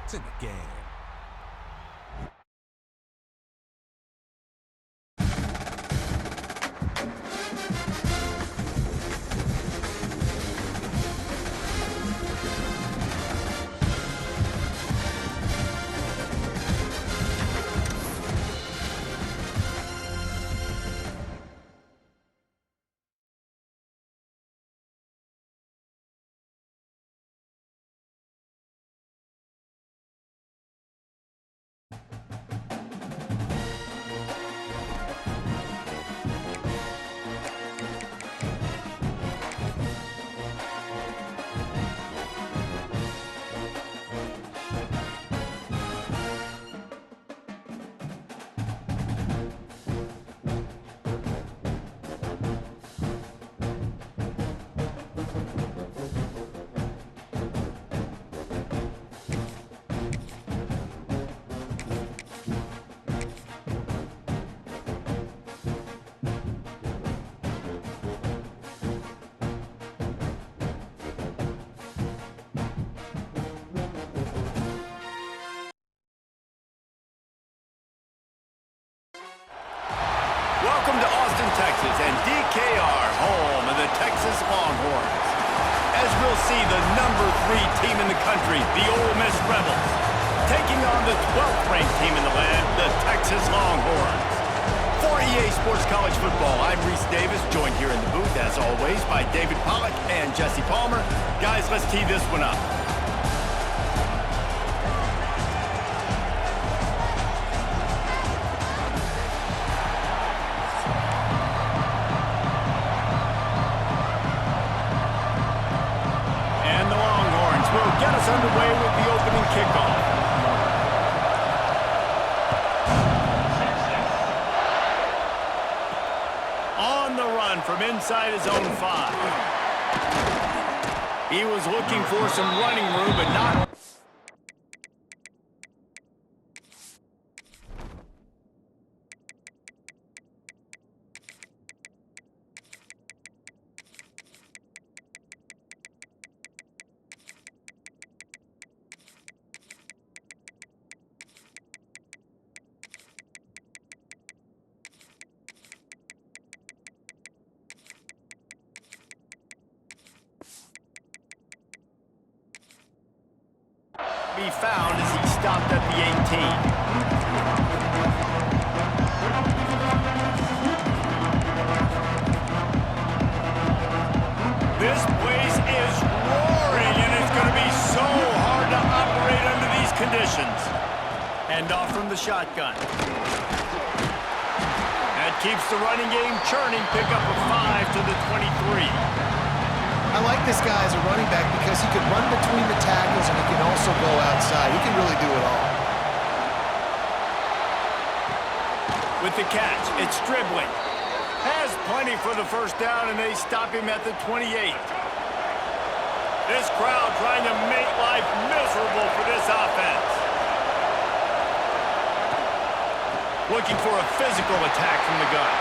points in the game. Welcome to Austin, Texas, and DKR, home of the Texas Longhorns. As we'll see, the #3 team in the country, the Ole Miss Rebels, taking on the 12th-ranked team in the land, the Texas Longhorns. For EA Sports College Football, I'm Reese Davis, joined here in the booth, as always, by David Pollack and Jesse Palmer. Guys, let's tee this one up. Get us underway with the opening kickoff. On the run from inside his own 5. He was looking for some running room, but not. Be found as he stopped at the 18. This place is roaring, and it's going to be so hard to operate under these conditions. Hand off from the shotgun. That keeps the running game churning. Pick up a 5 to the 23. I like this guy as a running back because he can run between the tackles and he can also go outside. He can really do it all. With the catch, it's Stribling. Has plenty for the first down, and they stop him at the 28. This crowd trying to make life miserable for this offense. Looking for a physical attack from the gun.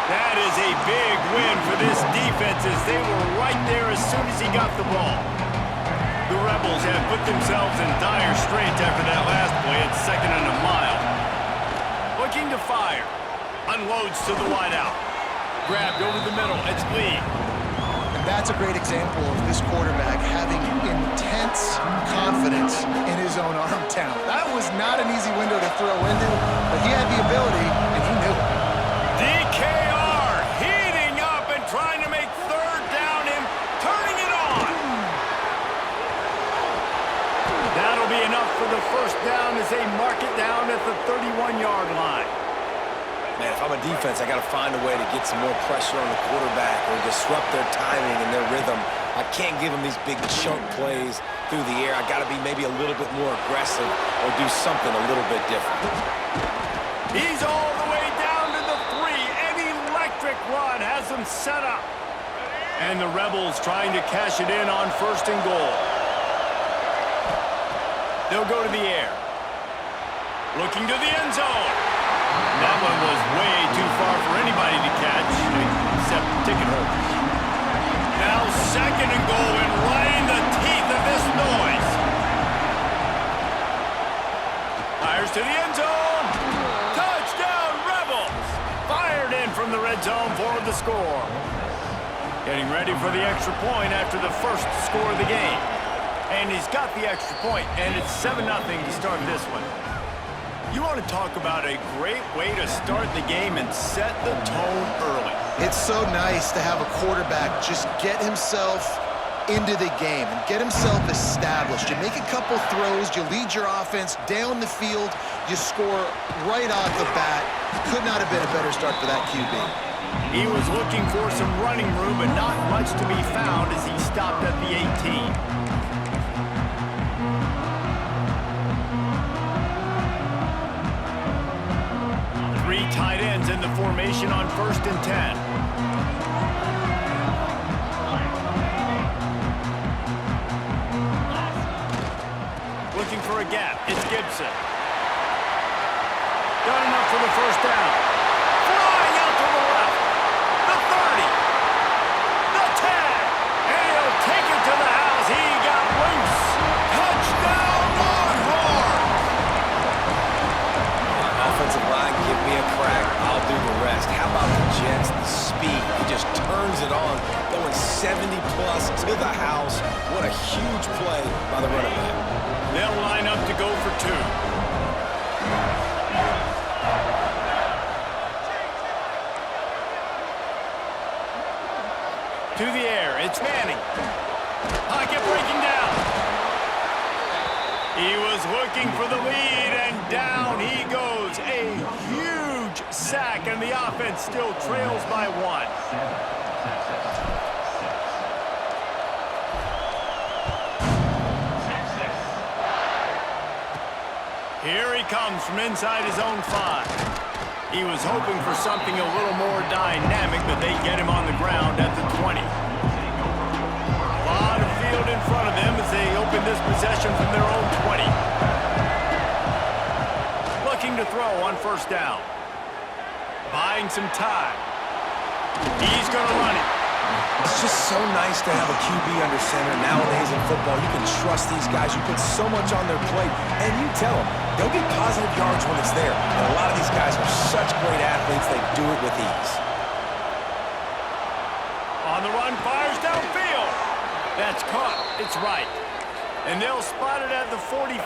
That is a big win for this defense as they were right there as soon as he got the ball. The Rebels have put themselves in dire straits after that last play at 2nd and a mile. Looking to fire. Unloads to the wideout. Grabbed over the middle. It's Lee. And that's a great example of this quarterback having intense confidence in his own arm talent. That was not an easy window to throw into, but he had the ability, and he knew it. DKR heating up and trying to make 3rd down and turning it on. That'll be enough for the first down as they mark it down at the 31-yard line. Man, if I'm a defense, I got to find a way to get some more pressure on the quarterback or disrupt their timing and their rhythm. I can't give them these big chunk plays through the air. I got to be maybe a little bit more aggressive or do something a little bit different. He's all the way down to the 3. An electric run has them set up. And the Rebels trying to cash it in on 1st and goal. They'll go to the air. Looking to the end zone. That one was way too far for anybody to catch, except ticket holders. Now 2nd and goal, and right in the teeth of this noise. to the end zone. Touchdown, Rebels! Fired in from the red zone for the score. Getting ready for the extra point after the first score of the game. And he's got the extra point, and it's 7-0 to start this one. You want to talk about a great way to start the game and set the tone early. It's so nice to have a quarterback just get himself into the game and get himself established. You make a couple throws, you lead your offense down the field, you score right off the bat. Could not have been a better start for that QB. He was looking for some running room, but not much to be found as he stopped at the 18. Three tight ends in the formation on 1st and 10. Looking for a gap. It's Gibson. Got enough for the first down. Flying out to the left. The 30. The 10. And he'll take it to the house. He got loose. Touchdown, Longhorns! Offensive line, give me a crack. I'll do the rest. How about the Jets? The speed. He just turns it on, going 70-plus to the house. What a huge play by the running back. They'll line up to go for 2. To the air, it's Manning. Pocket breaking down. He was looking for the lead, and down he goes. A huge sack, and the offense still trails by 1. Here he comes from inside his own 5. He was hoping for something a little more dynamic, but they get him on the ground at the 20. A lot of field in front of them as they open this possession from their own 20. Looking to throw on 1st down. Buying some time. He's going to run it. It's just so nice to have a QB under center nowadays in football. You can trust these guys. You put so much on their plate, and you tell them they'll get positive yards when it's there. And a lot of these guys are such great athletes, they do it with ease. On the run, fires downfield. That's caught. It's right. And they'll spot it at the 45.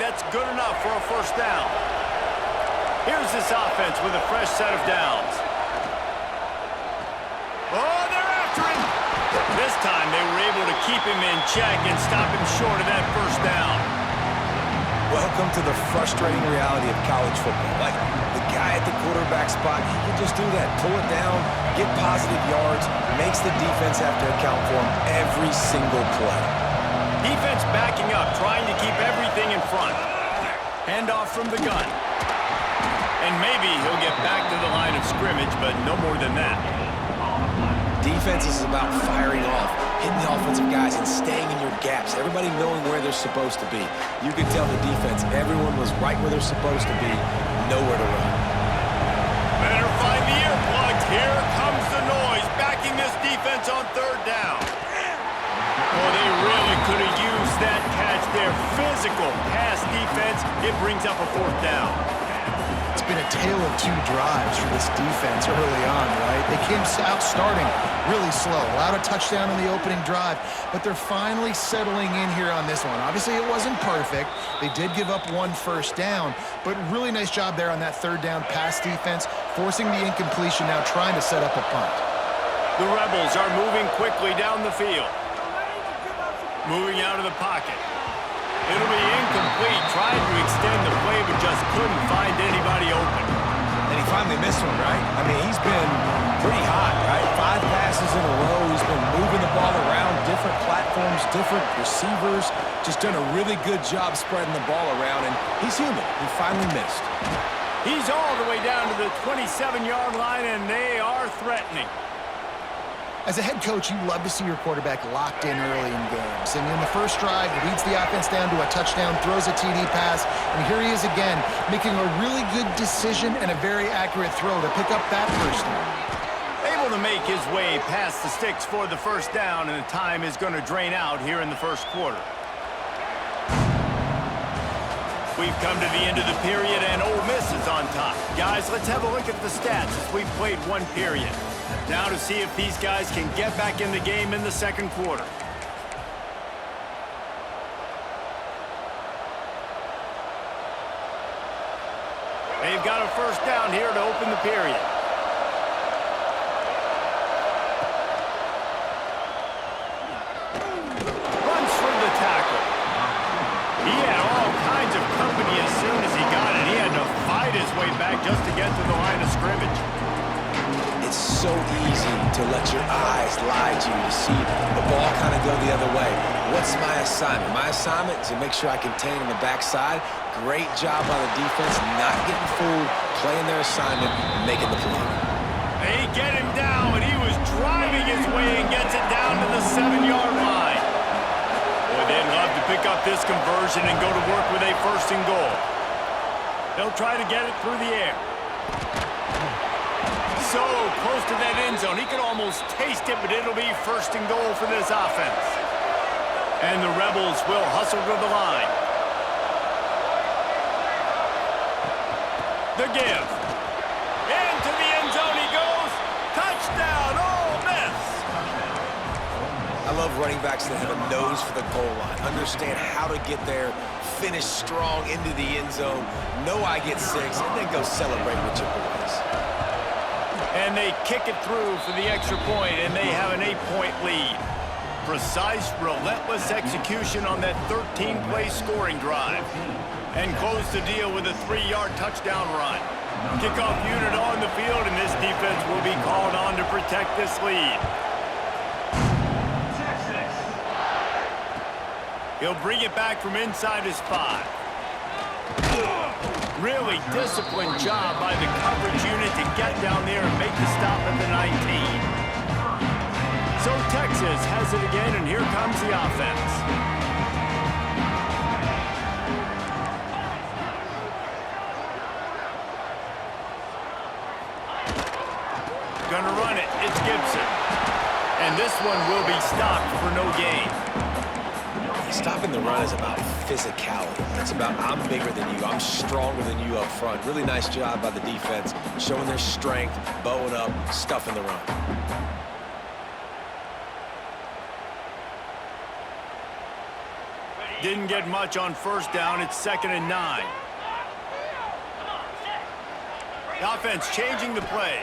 That's good enough for a 1st down. Here's this offense with a fresh set of downs. Oh, they're after him. This time they were able to keep him in check and stop him short of that 1st down. Welcome to the frustrating reality of college football. Like, the guy at the quarterback spot, he can just do that. Pull it down, get positive yards, makes the defense have to account for him every single play. Defense backing up, trying to keep everything in front. Handoff from the gun. And maybe he'll get back to the line of scrimmage, but no more than that. Defense is about firing off, hitting the offensive guys, and staying in your gaps. Everybody knowing where they're supposed to be. You could tell the defense, everyone was right where they're supposed to be, nowhere to run. Better find the earplugs. Here comes the noise, backing this defense on 3rd down. Oh, they really could have used that catch there. Physical pass defense. It brings up a 4th down. It's been a tale of 2 drives for this defense early on, right? They came out starting really slow, allowed a touchdown on the opening drive, but they're finally settling in here on this one. Obviously, it wasn't perfect. They did give up 1 1st down, but really nice job there on that 3rd down pass defense, forcing the incompletion, now trying to set up a punt. The Rebels are moving quickly down the field. Moving out of the pocket. It'll be incomplete, trying to extend the play, but just couldn't find anybody open. And he finally missed one, right? I mean, he's been pretty hot, right? 5 passes in a row. He's been moving the ball around, different platforms, different receivers. Just done a really good job spreading the ball around, and he's human. He finally missed. He's all the way down to the 27-yard line, and they are threatening. As a head coach, you love to see your quarterback locked in early in games. And in the first drive, he leads the offense down to a touchdown, throws a TD pass, and here he is again, making a really good decision and a very accurate throw to pick up that 1st down. Able to make his way past the sticks for the 1st down, and the time is going to drain out here in the 1st quarter. We've come to the end of the period, and Ole Miss is on top. Guys, let's have a look at the stats as we've played one period. Now to see if these guys can get back in the game in the second quarter. They've got a first down here to open the period. Runs for the tackle. He had all kinds of company as soon as he got it. He had to fight his way back just to get to the line of scrimmage. It's so easy to let your eyes lie to you to see the ball kind of go the other way. What's my assignment? My assignment is to make sure I contain on the backside. Great job by the defense, not getting fooled, playing their assignment, and making the play. They get him down, and he was driving his way and gets it down to the 7-yard line. Boy, they'd love to pick up this conversion and go to work with a first and goal. They'll try to get it through the air. So close to that end zone. He could almost taste it, but it'll be first and goal for this offense. And the Rebels will hustle to the line. The give. Into the end zone he goes. Touchdown, Ole Miss. I love running backs that have a nose for the goal line. Understand how to get there, finish strong into the end zone, know I get 6, and then go celebrate with your boys. And they kick it through for the extra point, and they have an 8-point lead. Precise, relentless execution on that 13-play scoring drive. And close the deal with a 3-yard touchdown run. Kickoff unit on the field, and this defense will be called on to protect this lead. He'll bring it back from inside his 5. Really disciplined job by the coverage unit to get down there and make the stop at the 19. So Texas has it again, and here comes the offense. Gonna run it. It's Gibson. And this one will be stopped for no gain. Stopping the run is about physicality. It's about I'm bigger than you. I'm stronger than you up front. Really nice job by the defense, showing their strength, bowing up, stuffing the run. Didn't get much on first down. It's 2nd and 9. The offense changing the play.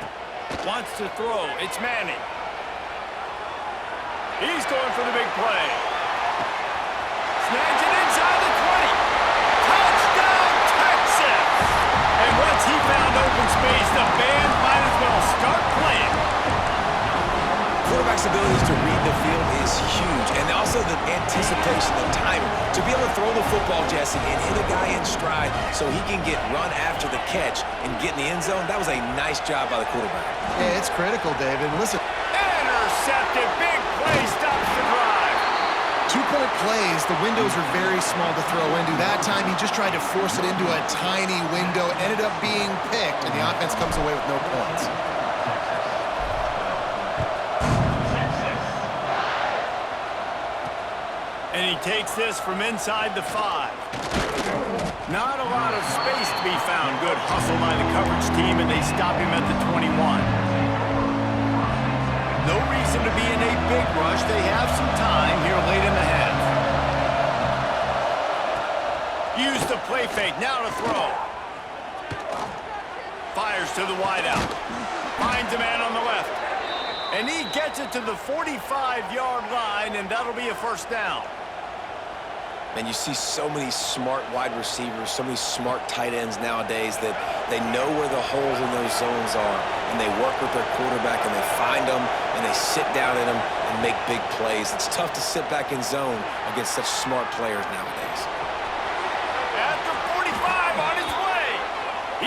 Wants to throw. It's Manning. He's going for the big play. Snags it inside the 20. Touchdown, Texas! And once he found open space, the band might as well start playing. Quarterback's abilities to read the field is huge, and also the anticipation, the timing. To be able to throw the football, Jesse, and hit a guy in stride so he can get run after the catch and get in the end zone, that was a nice job by the quarterback. Yeah, it's critical, David. Listen. Intercepted. Big play stops the drive. 2-point plays, the windows are very small to throw into. That time, he just tried to force it into a tiny window, ended up being picked, and the offense comes away with no points. And he takes this from inside the 5. Not a lot of space to be found. Good hustle by the coverage team, and they stop him at the 21. No reason to be in a big rush. They have some time here late in the half. Use the play fake. Now to throw. Fires to the wideout. Finds a man on the left. And he gets it to the 45-yard line, and that'll be a first down. And you see so many smart wide receivers, so many smart tight ends nowadays that they know where the holes in those zones are, and they work with their quarterback, and they find them, and they sit down in them and make big plays. It's tough to sit back in zone against such smart players nowadays. At the 45, on his way.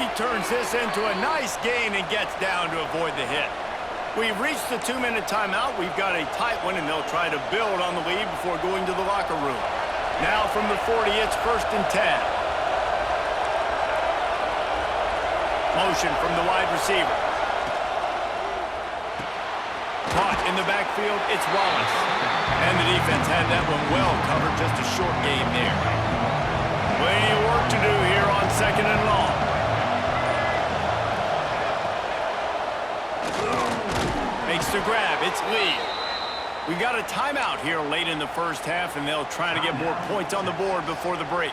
He turns this into a nice gain and gets down to avoid the hit. We've reached the 2-minute timeout. We've got a tight one, and they'll try to build on the lead before going to the locker room. Now from the 40, it's 1st and 10. Motion from the wide receiver. Caught in the backfield, it's Wallace. And the defense had that one well covered, just a short game there. Plenty of work to do here on 2nd and long. Makes the grab. It's Lee. We got a timeout here late in the first half, and they'll try to get more points on the board before the break.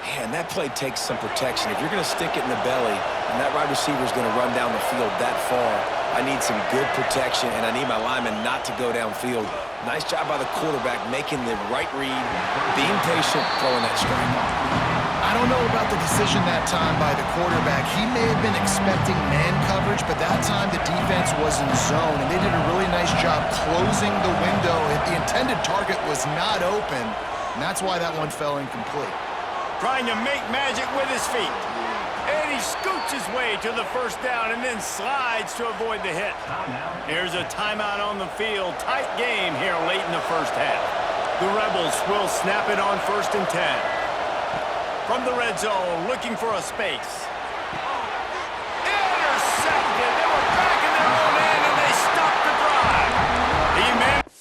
Man, that play takes some protection. If you're going to stick it in the belly and that wide receiver is going to run down the field that far, I need some good protection, and I need my lineman not to go downfield. Nice job by the quarterback making the right read, being patient, throwing that strike. I don't know about the decision that time by the quarterback. He may have been expecting man coverage, but that time the defense was in zone, and they did a really nice job closing the window. The intended target was not open, and that's why that one fell incomplete. Trying to make magic with his feet. And he scoots his way to the first down and then slides to avoid the hit. Here's a timeout on the field. Tight game here late in the first half. The Rebels will snap it on 1st and 10. From the red zone, looking for a space. Intercepted. They were back in their own end, and they stopped the drive. He managed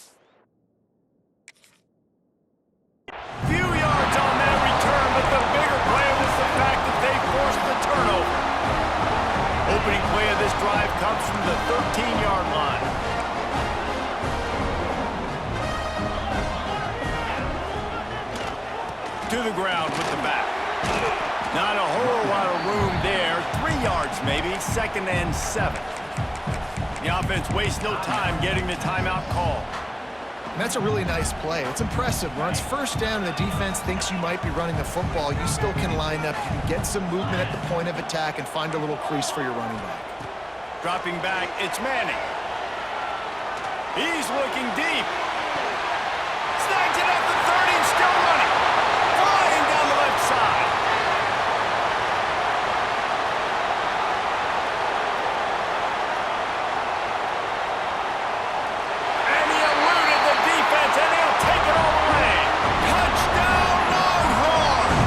few yards on that return, but the bigger play was the fact that they forced the turnover. Opening play of this drive comes from the 13-yard line. To the ground with the back. Not a whole lot of room there. 3 yards maybe, 2nd and 7. The offense wastes no time getting the timeout call. And that's a really nice play. It's impressive. Runs first down and the defense thinks you might be running the football. You still can line up. You can get some movement at the point of attack and find a little crease for your running back. Dropping back, it's Manning. He's looking deep. Snags it at the 30 and still running. Flying down the left side. And he eluded the defense, and he'll take it all the way. Touchdown, Longhorns!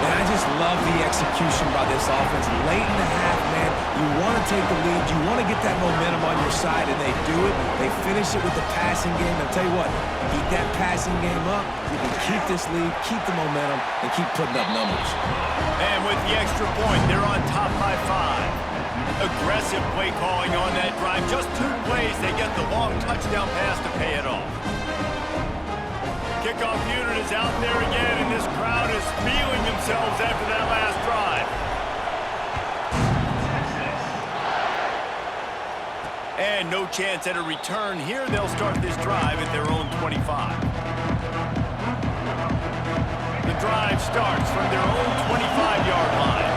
And I just love the execution by this offense. Late in the half, man, you want to take the lead. You want to get that momentum on your side, and they do it. They finish it with the passing game. I'll tell you what, keep that passing game up. You can keep this lead, keep the momentum, and keep putting up numbers. And with the extra point, they're on top by 5. Aggressive play calling on that drive. Just 2 plays, they get the long touchdown pass to pay it off. Kickoff unit is out there again, and this crowd is feeling themselves after that last drive. And no chance at a return here. They'll start this drive at their own 25. The drive starts from their own 25-yard line.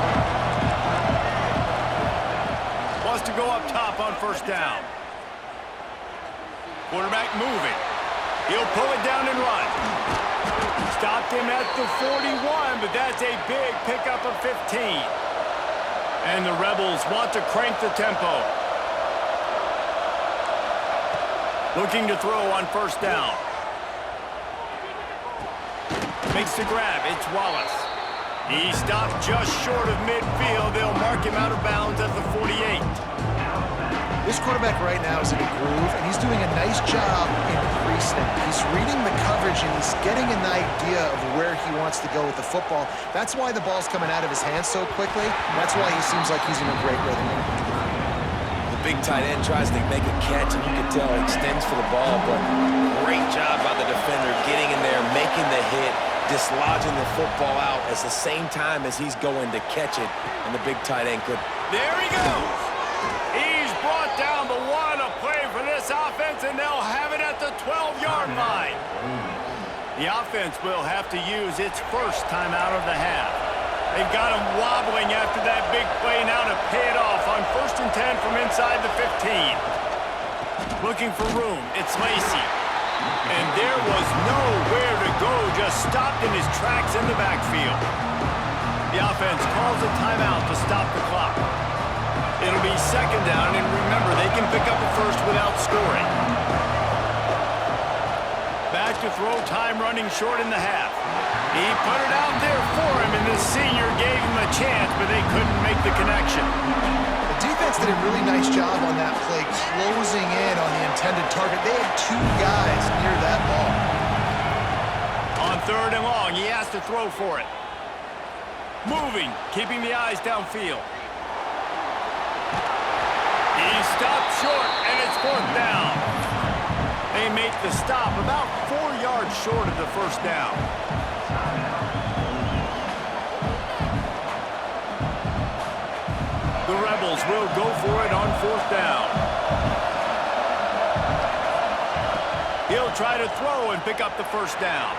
Wants to go up top on first down. Quarterback moving. He'll pull it down and run. Stopped him at the 41, but that's a big pickup of 15. And the Rebels want to crank the tempo. Looking to throw on first down. Makes the grab. It's Wallace. He stopped just short of midfield. They'll mark him out of bounds at the 48. This quarterback right now is in a groove, and he's doing a nice job in pre-snap. He's reading the coverage, and he's getting an idea of where he wants to go with the football. That's why the ball's coming out of his hands so quickly. That's why he seems like he's in a great rhythm. The big tight end tries to make a catch, and you can tell he extends for the ball, but great job by the defender getting in there, making the hit, dislodging the football out at the same time as he's going to catch it, and the big tight end could. There he goes. He's brought down the one, a play for this offense, and they'll have it at the 12-yard line. The offense will have to use its first time out of the half. They've got him wobbling after that big play now to pay it off on 1st and 10 from inside the 15. Looking for room, it's Lacy. And there was nowhere to go, just stopped in his tracks in the backfield. The offense calls a timeout to stop the clock. It'll be 2nd down, and remember, they can pick up a first without scoring. Back to throw, time running short in the half. He put it out there for him, and the senior gave him a chance, but they couldn't make the connection. The defense did a really nice job on that play, closing in on the intended target. They had 2 guys near that ball. On 3rd and long. He has to throw for it. Moving, keeping the eyes downfield. He stopped short, and it's 4th down. They make the stop about 4 yards short of the 1st down. The Rebels will go for it on 4th down. He'll try to throw and pick up the 1st down.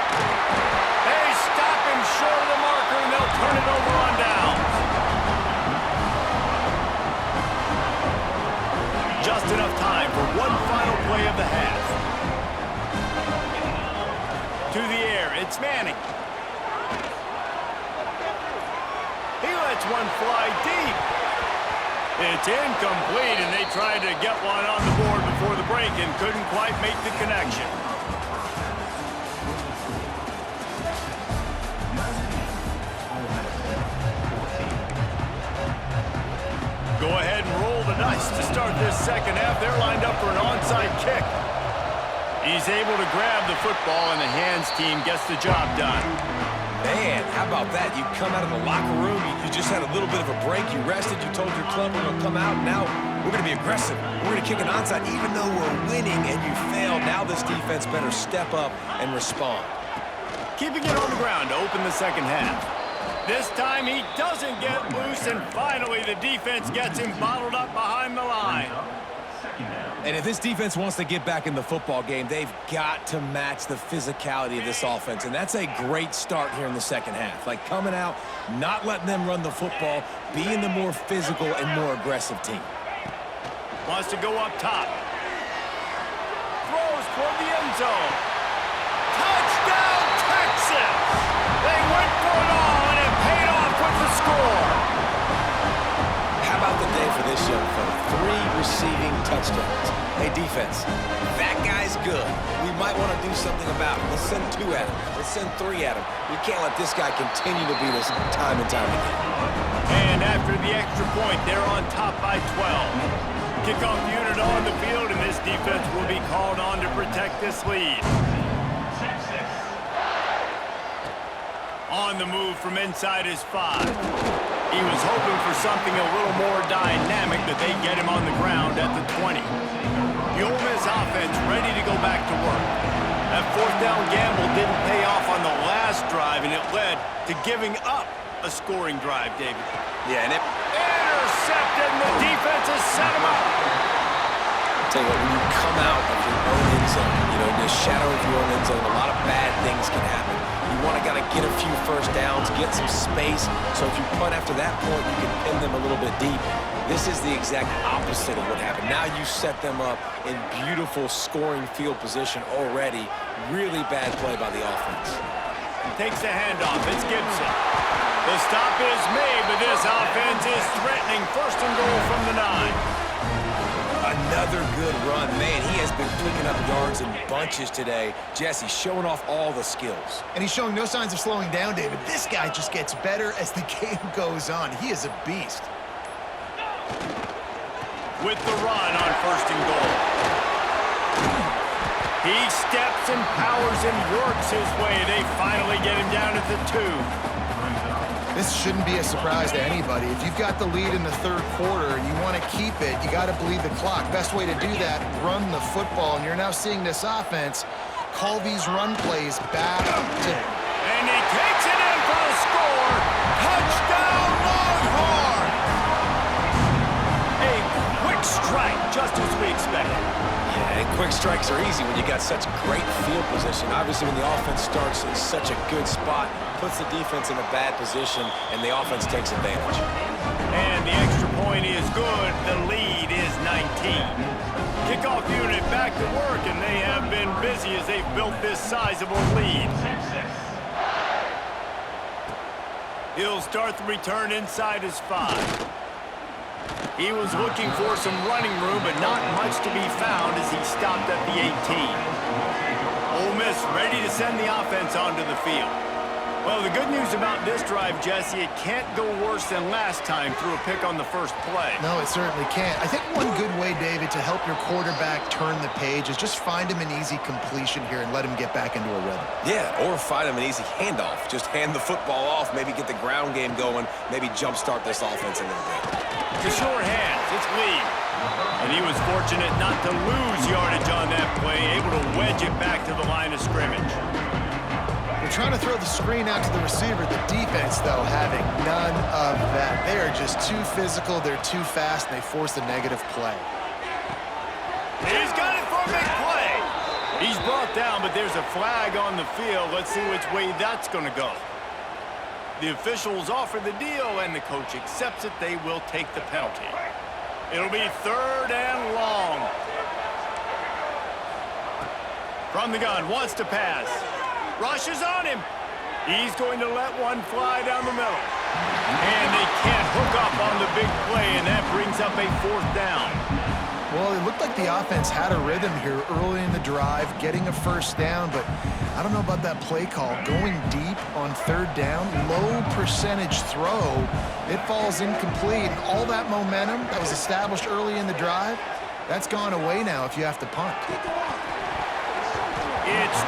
They stop him short of the marker, and they'll turn it over on downs. Just enough time for one final play of the half. To the air, it's Manning. He lets one fly deep. It's incomplete, and they tried to get one on the board before the break and couldn't quite make the connection. Go ahead and roll the dice to start this 2nd half. They're lined up for an onside kick. He's able to grab the football, and the hands team gets the job done. Man, how about that? You come out of the locker room, you just had a little bit of a break, you rested, you told your club we're going to come out, and now we're going to be aggressive. We're going to kick an onside even though we're winning and you failed. Now this defense better step up and respond. Keeping it on the ground to open the 2nd half. This time he doesn't get loose, and finally the defense gets him bottled up behind the line. And if this defense wants to get back in the football game, they've got to match the physicality of this offense. And that's a great start here in the 2nd half. Like coming out, not letting them run the football, being the more physical and more aggressive team. Wants to go up top. Throws toward the end zone. Touchdown, Texas! They went for it all, and it paid off with the score. How about the day for this young fella? 3 receiving touchdowns. Hey, defense, that guy's good. We might want to do something about it. Let's send 2 at him. Let's send 3 at him. We can't let this guy continue to beat us time and time again. And after the extra point, they're on top by 12. Kickoff unit on the field, and this defense will be called on to protect this lead. On the move from inside his 5. He was hoping for something a little more dynamic, but they get him on the ground at the 20. The Ole Miss offense ready to go back to work. That 4th down gamble didn't pay off on the last drive, and it led to giving up a scoring drive, David. Yeah, and it... Intercepted, and the defense has set him up. Tell you what, when you come out of your own end zone, in the shadow of your own end zone, a lot of bad things can happen. You want to get a few 1st downs, get some space, so if you punt after that point, you can pin them a little bit deep. This is the exact opposite of what happened. Now you set them up in beautiful scoring field position already. Really bad play by the offense. Takes the handoff. It's Gibson. The stop is made, but this offense is threatening 1st and goal from the 9. Another good run. Man, he has been picking up yards in bunches today. Jesse showing off all the skills. And he's showing no signs of slowing down, David. This guy just gets better as the game goes on. He is a beast. With the run on 1st and goal. He steps and powers and works his way. They finally get him down at the 2. This shouldn't be a surprise to anybody. If you've got the lead in the 3rd quarter and you want to keep it, you got to bleed the clock. Best way to do that, run the football. And you're now seeing this offense call these run plays back to... And he takes it in for the score. Touchdown, Longhorns! A quick strike, just as we expected. Yeah, and quick strikes are easy when you got such great field position. Obviously, when the offense starts in such a good spot, puts the defense in a bad position, and the offense takes advantage. And the extra point is good. The lead is 19. Kickoff unit back to work, and they have been busy as they've built this sizable lead. He'll start the return inside his 5. He was looking for some running room, but not much to be found as he stopped at the 18. Ole Miss ready to send the offense onto the field. Well, the good news about this drive, Jesse, it can't go worse than last time through a pick on the first play. No, it certainly can't. I think one good way, David, to help your quarterback turn the page is just find him an easy completion here and let him get back into a rhythm. Yeah, or find him an easy handoff. Just hand the football off, maybe get the ground game going, maybe jumpstart this offense a little bit. To short hands, it's Lee. And he was fortunate not to lose yardage on that play, able to wedge it back to the line of scrimmage. They're trying to throw the screen out to the receiver. The defense, though, having none of that. They are just too physical, they're too fast, and they force a negative play. He's got it for a big play. He's brought down, but there's a flag on the field. Let's see which way that's going to go. The officials offer the deal, and the coach accepts it. They will take the penalty. It'll be 3rd and long. From the gun, wants to pass. Rushes on him. He's going to let one fly down the middle. And they can't hook up on the big play, and that brings up a 4th down. Well, it looked like the offense had a rhythm here early in the drive, getting a first down, but I don't know about that play call. Going deep on 3rd down, low percentage throw, it falls incomplete. And all that momentum that was established early in the drive, that's gone away now if you have to punt. It's